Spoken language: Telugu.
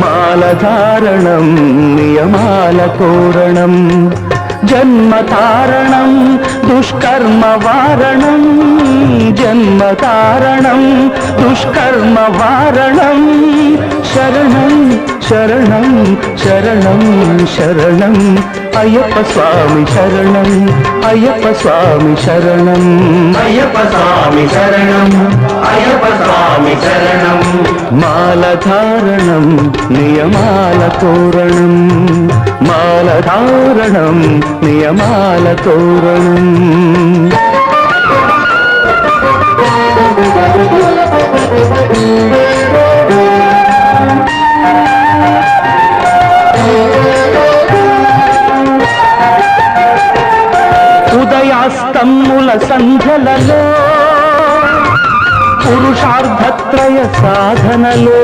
మాలధారణం నియమాల తోరణం జన్మతారణం దుష్కర్మ వారణం జన్మతారణం దుష్కర్మ వారణం శరణం శరణం శరణం శరణం అయ్యప్ప స్వామి శరణం అయ్యప్ప స్వామి శరణం అయ్యప్ప స్వామి శరణం అయ్యప్ప స్వామి శరణం మాలధారణం నియమాల తోరణం మాలధారణం నియమాల తోరణం ఉదయాస్తమ్ముల సంధ్యలలో పురుషార్థత్రయ సాధనలో